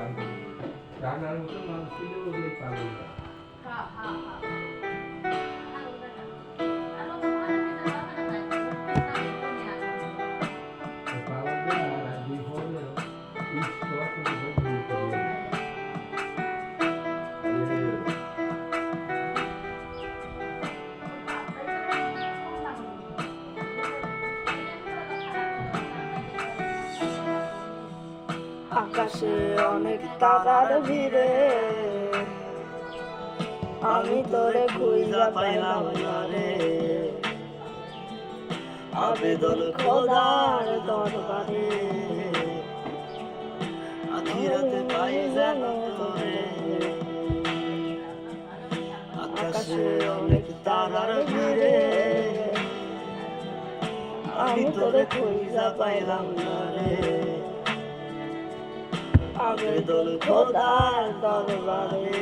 রান্নার মতো মানুষ ছিল ওগুলোই পাগল না। পাগলদের আর দুই ফোনের ঈশ্বর করে ভুল করে আকাশে অনেক তারার ভিড়ে আমি তোরে খুঁজা পাইলাম না রে। আবেদন খোদার দরবারে আখিরাতে পাই যেন তোরে। আকাশে অনেক তারার ভিড়ে আমি তোরে খুঁজা পাইলাম না রে। আবেদন খোদার দরবারে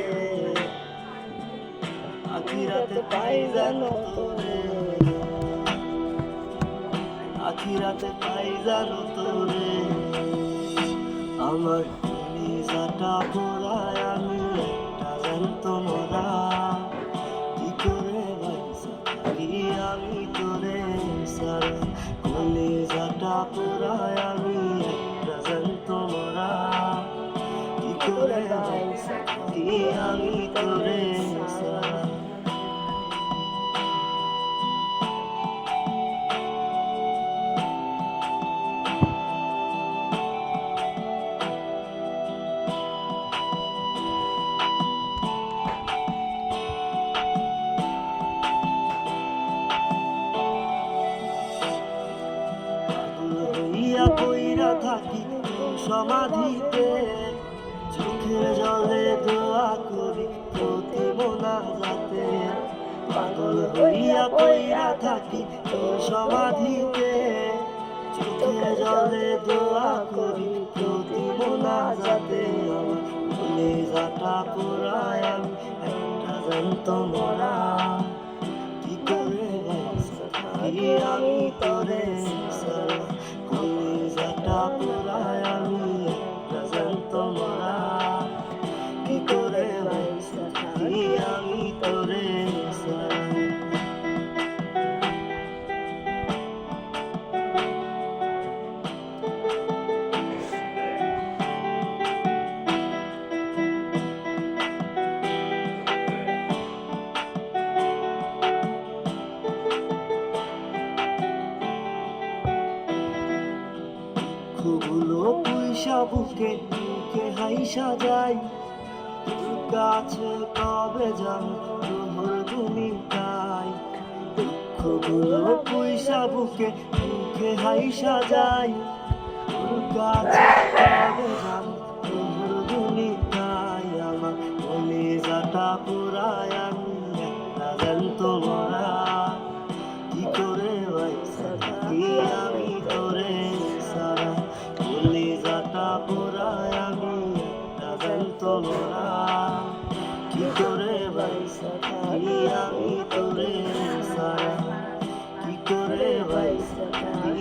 আখিরাতে পাই যেন তোরে। আখিরাতে পাই যেন তোরে। আমার কলিজাটা পোড়ায় আমি একটা জ্যান্ত মরা। কি করে বাইসা থাকি আমি তোরে ছাড়া। কলিজাটা পোড়ায় আমি একটা জ্যান্ত মরা। কি করে বাইসা থাকি আমি তোরে ছাড়া। হইয়া পইরা থাকি সমাধিতে। চোখের জলে দোয়া করি প্রতি মোনাজাতে। পাগল হইয়া পইরা থাকি সমাধিতে। চোখের জলে দোয়া করি প্রতি মোনাজাতে। আমার কলিজাটা পোড়ায় আমি একটা জ্যান্ত মরা। কি করে বাইসা থাকি আমি তোরে ছাড়া। কলিজাটা পোড়ায় আমি একটা জ্যান্ত মরা। কি করে বাইসা থাকি আমি তোরে ছাড়া। দুঃখগুলো পয়সা বুকে বুকে হাইসা যায়। তোর কাছে কবে যান তোর ভূমিকায়। দুঃখগুলো পয়সা বুকে বুকে হাইসা যায়। তোর কাছে কবে যান তোর ভূমিকায়। আমার কলিজাটা পোড়ায় আমি একটা জ্যান্ত মরা। কি করে বাইসা থাকি আমি তোরে ছাড়া। কলিজাটা পোড়ায় আমি একটা জ্যান্ত মরা। কি করে বাইসা থাকি আমি তোরে ছাড়া। কি করে বাইসা থাকি